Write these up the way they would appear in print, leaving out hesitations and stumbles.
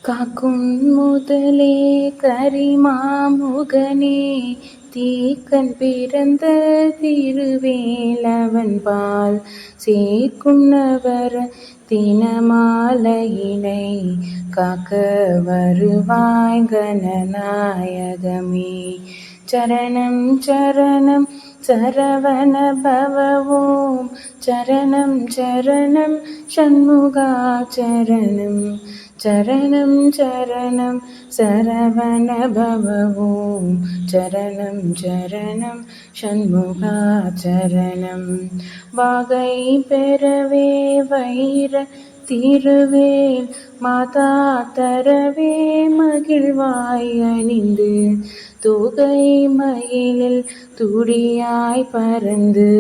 காக்கும் முதலே கரிமாமுகனே தீக்கண் பிறந்த திருவேலவன் பால் சேர்க்கும் நவர தினமாலையினை காக்க வருவாய் கணநாயகமே. சரணம் சரணம் சரவண பவ ஓம் சரணம் சரணம் ஷண்முகா சரணம் சரணம் சரணம் சரவண பவ ஓம் சரணம் சரணம் ஷண்முகா சரணம். வாகை பெறவே வைர திருவேல் மாதா தரவே மகிழ்வாய் அணிந்து தோகை மயிலில் துடியாய் பறந்து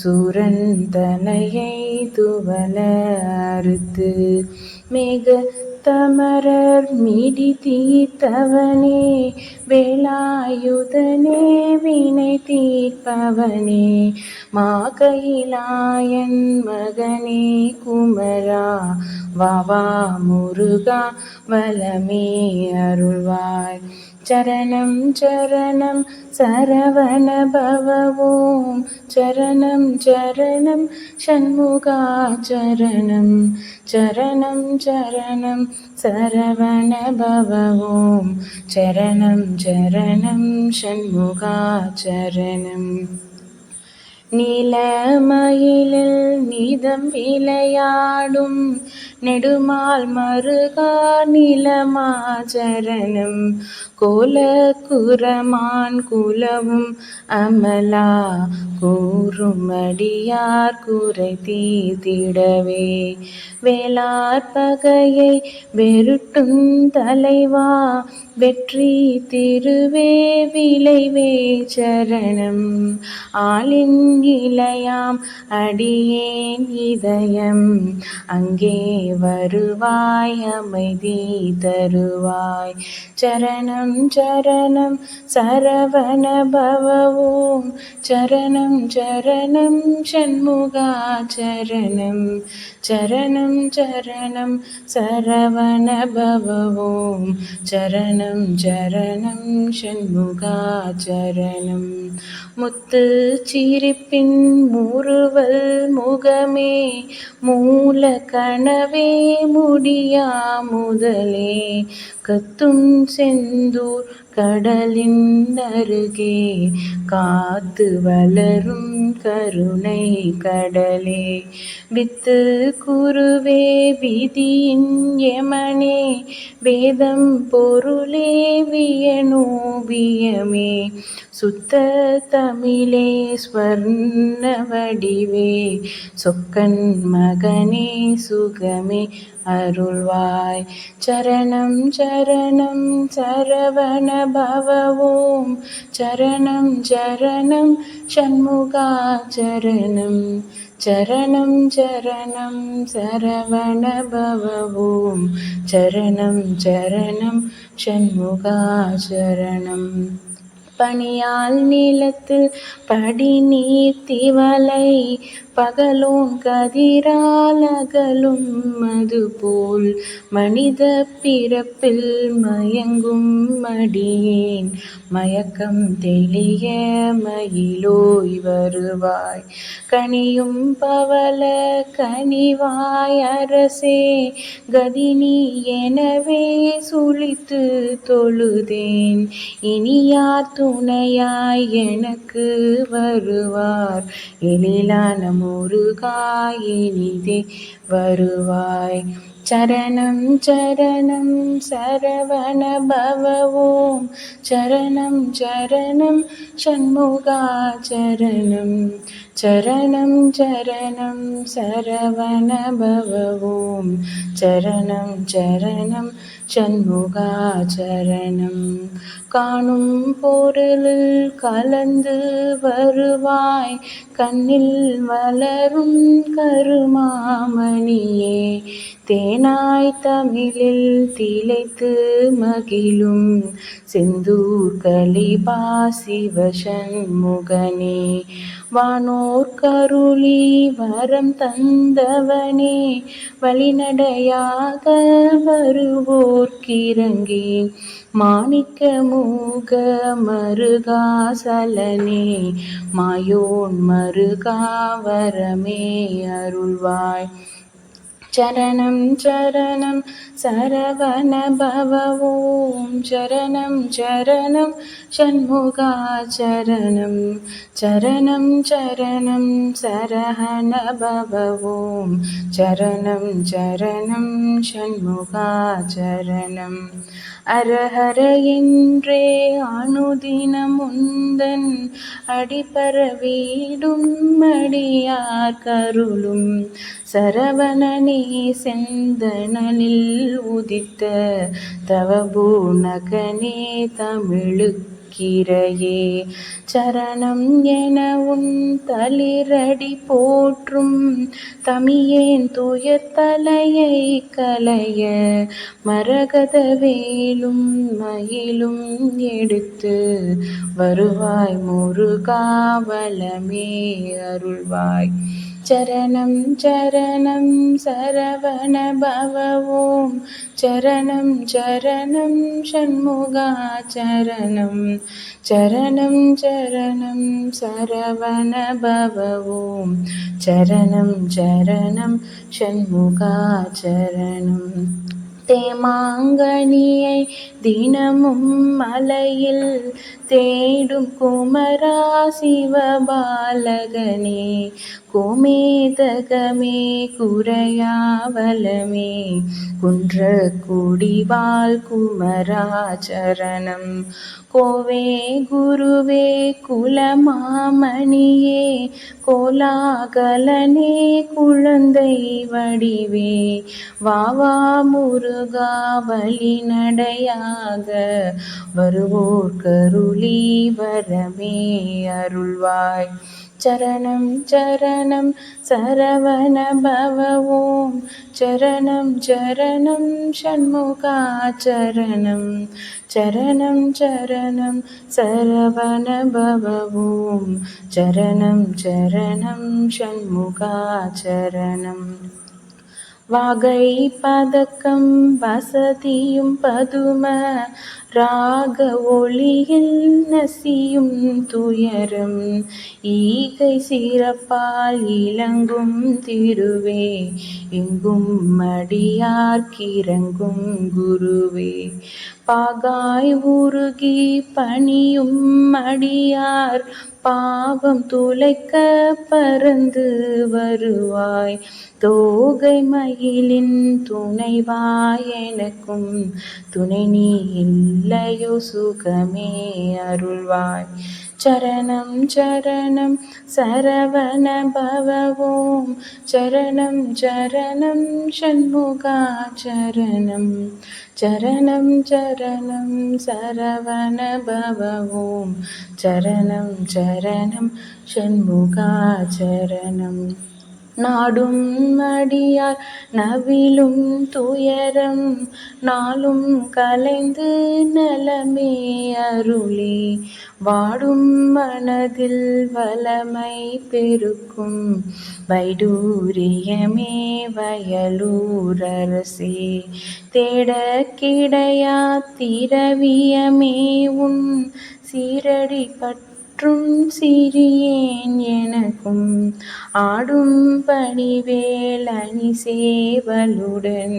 சூரன் தலையை துவல அறுத்து மேக தமரர் மிடி தீர்த்தவனே வேலாயுதனே வினை தீர்ப்பவனே மாகையிலாயன் மகனே குமரா வாவா முருகா வலமே அருள்வாய். சரணம் சரணம் சரவண பவ ஓம் சரணம் சரணம் ஷண்முகா சரணம் சரணம் சரணம் சரவண பவ ஓம் சரணம் சரணம் ஷண்முகா சரணம். நீலமயிலில் நீதம் விளையாடும் நெடுமால் மருகா நிலமாச்சரணம் கோலக்குரமான் குலவும் அமலா கூறுமடியார் குறை தீர்த்திடவே வேளார் பகையை வெருட்டும் தலைவா வெற்றி திருவே விளைவே சரணம் ஆளின் இளையாம் அடியேன் இதயம் அங்கே வருவாய் அமைதி தருவாய். சரணம் சரணம் சரவண பவ ஓம் சரணம் சரணம் ஷண்முகா சரணம் சரணம் சரணம் சரவண பவ ஓம் சரணம் சரணம் ஷண்முகா சரணம். முத்து சிரிப்பின் முறுவல் முகமே மூல கனவே முடியா முதலே கத்தும் செந்தூர் கடலின் அருகே காத்து வளரும் கருணை கடலே வித்து குருவே விதியின் யமனே வேதம் பொருளே வியனோபியமே சுத்த தமிழே ஸ்வர்ண வடிவே சொக்கன் மகனே சுகமே அருள்வாய். சரணம் சரணம் சரவண பவ ஓம் சரணம் சரணம் ஷண்முகா சரணம் சரணம் சரணம் சரவண பவ ஓம் சரணம் சரணம் ஷண்முகா சரணம். பனியால் நீளத்தில் படி நீர் திவலை பகலோன் கதிரால் அகலும் அதுபோல் மனித பிறப்பில் மயங்கும் மடியேன் மயக்கம் தெளிய மயிலோய் வருவாய். கனியும் பவள கனிவாய் அரசே கதினி எனவே சுழித்து தொழுதேன் இனியார் துணையாய் எனக்கு வருவார் எழிலான முருகா இனிதே வருவாய். சரணம் சரணம் சரவண பவ ஓம் சரணம் சரணம் ஷண்முகா சரணம் சரணம் சரணம் சரவண பவ ஓம் சரணம் சரணம் ஷண்முகா சரணம். காணும் பொருளில் கலந்து வருவாய் கண்ணில் வளரும் கருமாமணியே தேனாய் தமிழில் திளைத்து மகிழும் செந்தூர் கலிபா சிவசண்முகனே வானோர் கருளி வரம் தந்தவனே வழிநடையாக வருவோர்க்கிறங்கி மாணிக்க மூக மருகாசலனே மாயோன் மருகாவரமே அருள்வாய். சரணம் சரணம் சரவண பவ ஓம் சரணம் சரணம் ஷண்முகா சரணம் சரணம் சரணம் சரஹண பவ ஓம் சரணம் சரணம் ஷண்முகா சரணம். அரஹர என்றே அனுதினம் உந்தன் அடிபரவீடும் அடியார் கருளும் சரவணனே செந்தணலில் உதித்த தவபூணகனே தமிழுக்கிரையே சரணம் என உன் தளிரடி போற்றும் தமியேன் துயர்தலையை களைய மரகத வேலும் மயிலும் எடுத்து வருவாய் முருகாவலமே அருள்வாய். சரணம் சரணம் சரவண பவ ஓம் சரணம் சரணம் ஷண்முகா சரணம் சரணம் சரணம் சரவண பவ ஓம் சரணம் சரணம் ஷண்முகா சரணம். தேமாங்கனியை தினமும் மலையில் தேடும் குமரா சிவபாலகனே கோமேதகமே குறையாவலமே குன்ற குடிவாள் குமரா சரணம். கோவே குருவே குலமாமணியே கோலாகலனே குழந்தை வடிவே வாவா முருகா வழிநடையாக வருவோர் கருளி வரமே அருள்வாய். சரணம் சரணம் சரவண பவ ஓம் சரணம் சரணம் ஷண்முகா சரணம் சரணம் சரணம் சரவண பவ ஓம் சரணம் சரணம் ஷண்முகா சரணம். வாகை பதக்கம் வசதியும் பதும ராக ஒளியில் நசியும் துயரம் ஈகை சிறப்பால் இலங்கும் திருவே எங்கும் மடியார்க்கிறங்கும் குருவே பாகாய் உருகி பணியும் அடியார் பாவம் துளைக்க பறந்து வருவாய் தோகை மயிலின் துணைவாய் எனக்கும் துணை நீ இல்லையோ சுகமே அருள்வாய். சரணம் சரணம் சரவண பவ ஓம் சரணம் சரணம் ஷண்முகா சரணம் சரணம் சரணம் சரவண பவ ஓம் சரணம் சரணம் ஷண்முகா சரணம். நாடும் அடியார் நவிலும் துயரம் நாளும் கலைந்து நலமே அருளே வாடும் மனதில் வளமை பெருக்கும் வைடூரியமே வயலூர் அரசே தேட கிடையா திரவியமே உன் சீரடி பற்றும் சிறியேன் எனக்கும் ஆடும் பணிவேல் அணி சேவலுடன்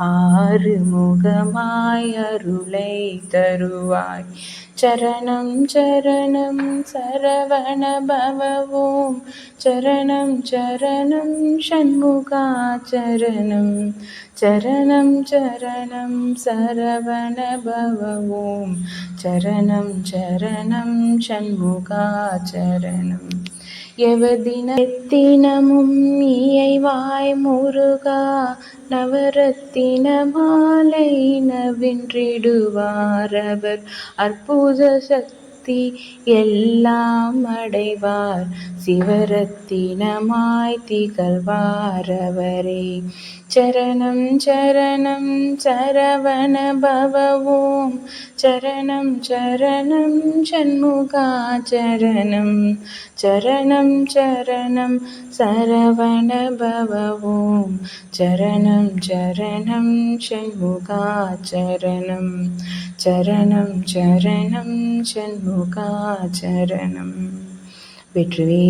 ஆறு முகமாய் அருளை தருவாய். சரணம் சரணம் சரவண பவ ஓம் சரணம் சரணம் ஷண்முகா சரணம் சரணம் சரணம் சரவண பவ ஓம் சரணம் சரணம் ஷண்முகா சரணம். எவதினமும் இயைவாய் முருகா நவரத்தின மாலை நவின்றிடுவார் அவர் அற்புத சக்தி எல்லாம் அடைவார் சிவரத்தினமாய் திகழ்வார் அவரே சரணம் சரணம் சரவண பவ ஓம் சரணம் சரணம் ஷண்முகா சரணம் சரணம் சரணம் சரவண பவ ஓம் சரணம் சரணம் ஷண்முகா சரணம் சரணம் சரணம் ஷண்முகா சரணம். வெற்றிவே